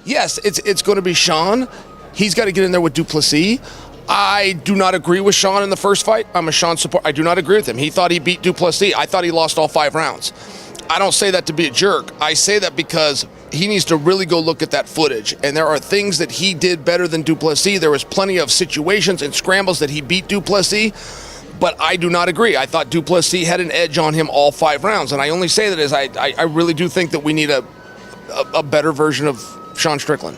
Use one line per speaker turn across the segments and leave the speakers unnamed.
Yes, it's going to be Sean. He's got to get in there with Du Plessis. I do not agree with Sean in the first fight. I'm a Sean supporter. I do not agree with him. He thought he beat Du Plessis. I thought he lost all 5 rounds. I don't say that to be a jerk. I say that because he needs to really go look at that footage. And there are things that he did better than Du Plessis. There was plenty of situations and scrambles that he beat Du Plessis. But I do not agree. I thought Du Plessis had an edge on him all 5 rounds. And I only say that as I really do think that we need a better version of Sean Strickland.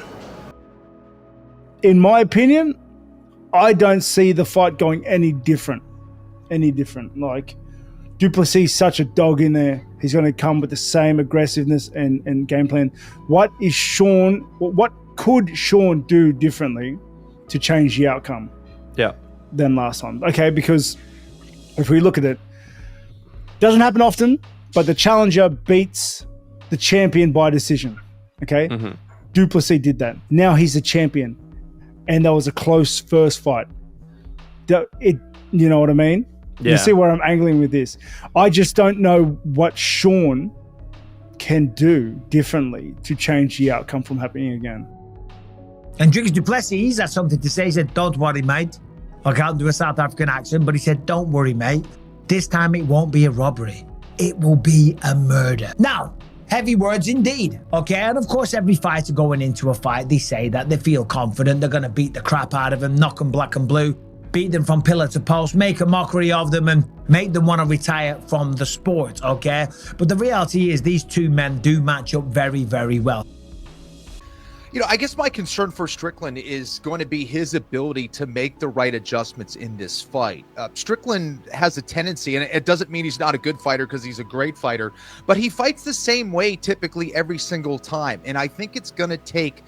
In my opinion, I don't see the fight going any different. Like, Du Plessis is such a dog in there. He's going to come with the same aggressiveness and game plan. What could Sean do differently to change the outcome than last time? Okay, because if we look at it, doesn't happen often, but the challenger beats the champion by decision. Okay? Mm-hmm. Du Plessis did that. Now he's a champion. And that was a close first fight. You know what I mean? Yeah. You see where I'm angling with this. I just don't know what Sean can do differently to change the outcome from happening again.
And Dricus Du Plessis had something to say. He said, "Don't worry, mate." I can't do a South African accent, but he said, "Don't worry, mate. This time it won't be a robbery. It will be a murder." Now, heavy words indeed, okay? And of course, every fighter going into a fight, they say that they feel confident. They're going to beat the crap out of them, knock them black and blue, beat them from pillar to post, make a mockery of them, and make them want to retire from the sport, okay? But the reality is these two men do match up very, very well.
You know, I guess my concern for Strickland is going to be his ability to make the right adjustments in this fight. Strickland has a tendency, and it doesn't mean he's not a good fighter because he's a great fighter, but he fights the same way typically every single time. And I think it's going to take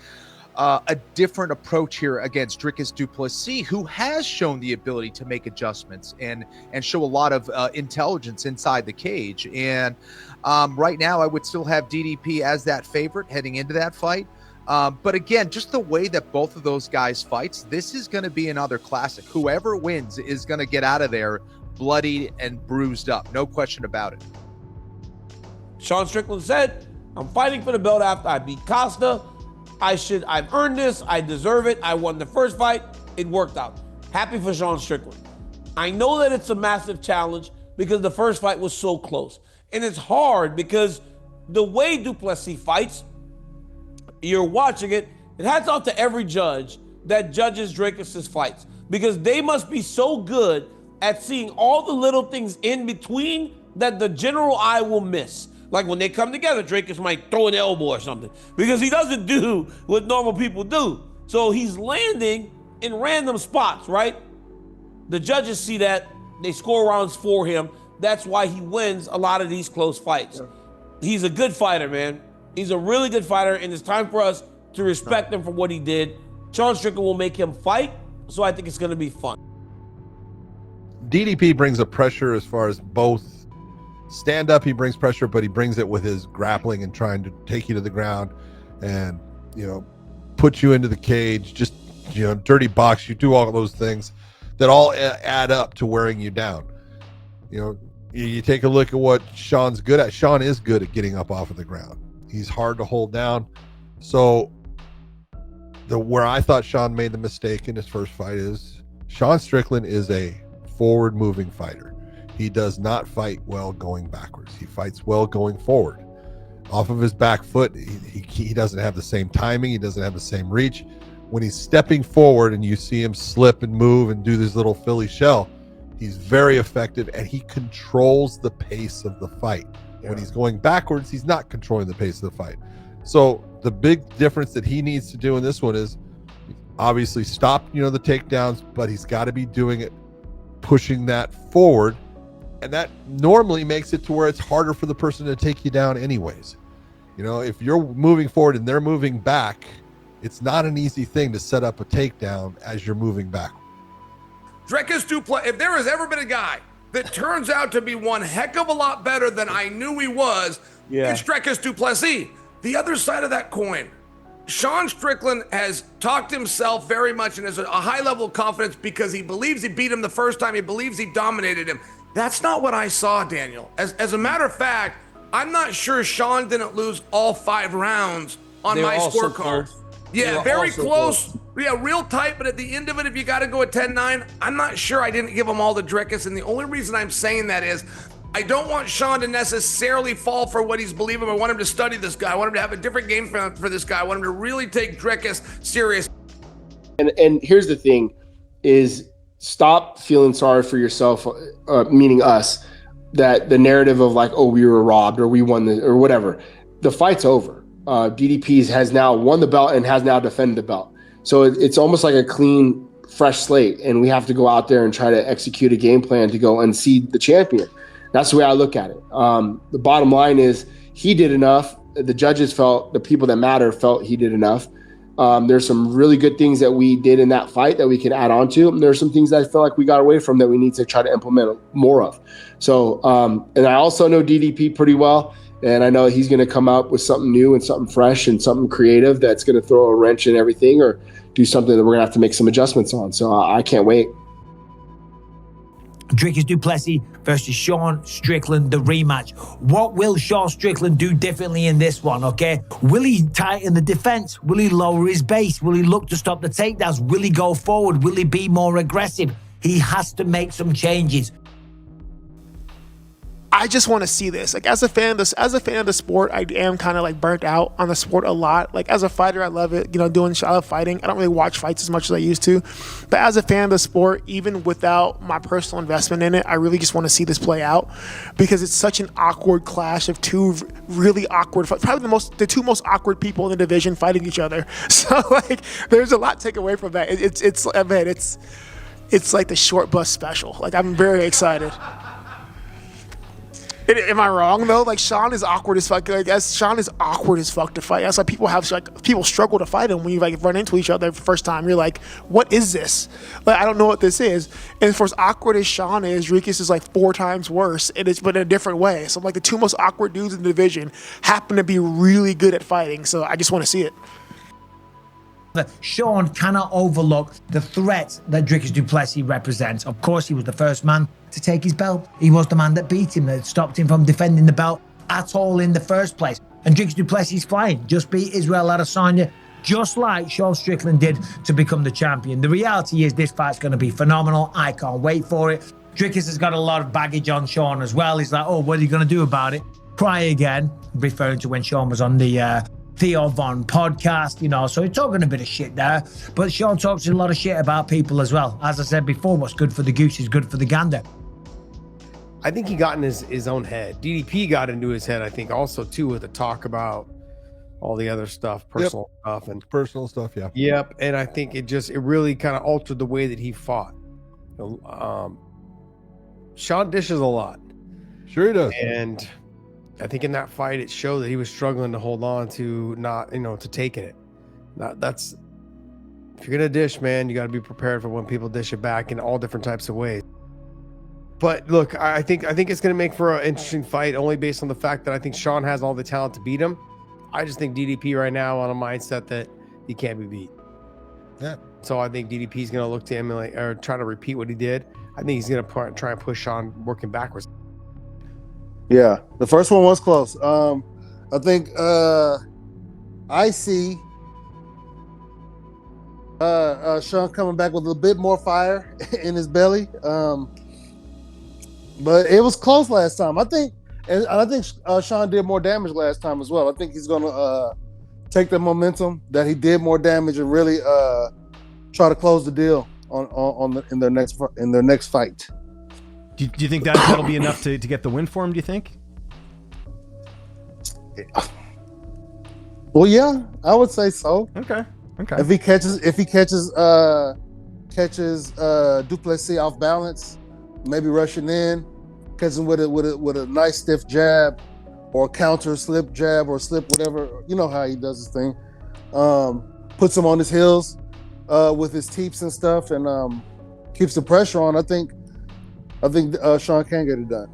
a different approach here against Dricus Du Plessis, who has shown the ability to make adjustments and show a lot of intelligence inside the cage. And right now, I would still have DDP as that favorite heading into that fight. But again, just the way that both of those guys fights, this is going to be another classic. Whoever wins is going to get out of there bloodied and bruised up. No question about it.
Sean Strickland said, "I'm fighting for the belt after I beat Costa. I've earned this. I deserve it. I won the first fight. It worked out." Happy for Sean Strickland. I know that it's a massive challenge because the first fight was so close. And it's hard because the way Du Plessis fights, you're watching it, and hats off to every judge that judges Dricus's fights, because they must be so good at seeing all the little things in between that the general eye will miss. Like when they come together, Dricus might throw an elbow or something because he doesn't do what normal people do. So he's landing in random spots, right? The judges see that. They score rounds for him. That's why he wins a lot of these close fights. He's a good fighter, man. He's a really good fighter, and it's time for us to respect him for what he did. Sean Strickland will make him fight, so I think it's going to be fun.
DDP brings a pressure as far as both stand up. He brings pressure, but he brings it with his grappling and trying to take you to the ground and, put you into the cage, just, dirty box. You do all those things that all add up to wearing you down. You take a look at what Sean's good at. Sean is good at getting up off of the ground. He's hard to hold down. So where I thought Sean made the mistake in his first fight is Sean Strickland is a forward moving fighter. He does not fight well going backwards. He fights well going forward. Off of his back foot, he doesn't have the same timing. He doesn't have the same reach. When he's stepping forward and you see him slip and move and do this little Philly shell, he's very effective and he controls the pace of the fight. When he's going backwards, he's not controlling the pace of the fight. So the big difference that he needs to do in this one is obviously stop, the takedowns, but he's got to be doing it, pushing that forward. And that normally makes it to where it's harder for the person to take you down anyways. If you're moving forward and they're moving back, it's not an easy thing to set up a takedown as you're moving back.
Dricus Du Plessis, if there has ever been a guy that turns out to be one heck of a lot better than I knew he was, it's Dricus Du Plessis. The other side of that coin, Sean Strickland has talked himself very much and has a high level of confidence because he believes he beat him the first time. He believes he dominated him. That's not what I saw, Daniel. As a matter of fact, I'm not sure Sean didn't lose all 5 rounds on
They were
my
all so
scorecard.
close.
Yeah,
They were
very
all so
close. Yeah, real tight, but at the end of it, if you got to go at 10-9, I'm not sure I didn't give them all to Dricus. And the only reason I'm saying that is I don't want Sean to necessarily fall for what he's believing. I want him to study this guy. I want him to have a different game plan for this guy. I want him to really take Dricus serious.
And here's the thing is stop feeling sorry for yourself, meaning us, that the narrative of like, oh, we were robbed or we won this or whatever. The fight's over. DDP has now won the belt and has now defended the belt. So it's almost like a clean, fresh slate. And we have to go out there and try to execute a game plan to go unseat the champion. That's the way I look at it. The bottom line is he did enough. The judges felt, the people that matter felt he did enough. There's some really good things that we did in that fight that we can add on to. And there's some things that I feel like we got away from that we need to try to implement more of. So, and I also know DDP pretty well. And I know he's going to come out with something new and something fresh and something creative that's going to throw a wrench in everything or do something that we're going to have to make some adjustments on. So I can't wait.
Dricus Du Plessis versus Sean Strickland, the rematch. What will Sean Strickland do differently in this one, okay? Will he tighten the defense? Will he lower his base? Will he look to stop the takedowns? Will he go forward? Will he be more aggressive? He has to make some changes.
I just want to see this. Like as a fan of the sport, I am kind of like burnt out on the sport a lot. Like as a fighter, I love it. I love fighting. I don't really watch fights as much as I used to. But as a fan of the sport, even without my personal investment in it, I really just want to see this play out because it's such an awkward clash of two really awkward, probably the two most awkward people in the division fighting each other. So like, there's a lot to take away from that. It's like the short bus special. Like I'm very excited. Am I wrong though? Like Sean is awkward as fuck. Sean is awkward as fuck to fight. That's like people struggle to fight him when you like run into each other the first time. You're like, what is this? Like I don't know what this is. And for as awkward as Sean is, Dricus is like 4 times worse. But in a different way. So like the two most awkward dudes in the division happen to be really good at fighting. So I just want to see it.
Sean cannot overlook the threat that Dricus Du Plessis represents. Of course, he was the first man to take his belt. He was the man that beat him, that stopped him from defending the belt at all in the first place. And Dricus Du Plessis flying, just beat Israel Adesanya, just like Sean Strickland did to become the champion. The reality is this fight's going to be phenomenal. I can't wait for it. Dricus has got a lot of baggage on Sean as well. He's like, oh, what are you going to do about it? Cry again, referring to when Sean was on the Theo Von podcast, so he's talking a bit of shit there. But Sean talks a lot of shit about people as well. As I said before, what's good for the goose is good for the gander.
I think he got in his own head. DDP got into his head, I think, also, too, with the talk about all the other stuff, personal stuff. And
personal stuff, yeah.
Yep, and I think it really kind of altered the way that he fought. Sean dishes a lot.
Sure he does.
And I think in that fight, it showed that he was struggling to hold on to not, to taking it. That's if you're gonna dish, man, you got to be prepared for when people dish it back in all different types of ways. But look, I think it's gonna make for an interesting fight, only based on the fact that I think Sean has all the talent to beat him. I just think DDP right now on a mindset that he can't be beat.
Yeah.
So I think DDP is gonna look to emulate or try to repeat what he did. I think he's gonna try and push Sean working backwards.
Yeah, the first one was close. I think I see Sean coming back with a bit more fire in his belly. But it was close last time. I think Sean did more damage last time as well. I think he's gonna take the momentum that he did more damage and really try to close the deal in their next fight.
Do you think that'll be enough to get the win for him, do you think?
Well, yeah, I would say so.
Okay.
If he catches Du Plessis off balance, maybe rushing in, catching with a nice stiff jab or counter slip jab or slip whatever, you know how he does his thing. Puts him on his heels with his teeps and stuff and keeps the pressure on. I think Sean can get it done.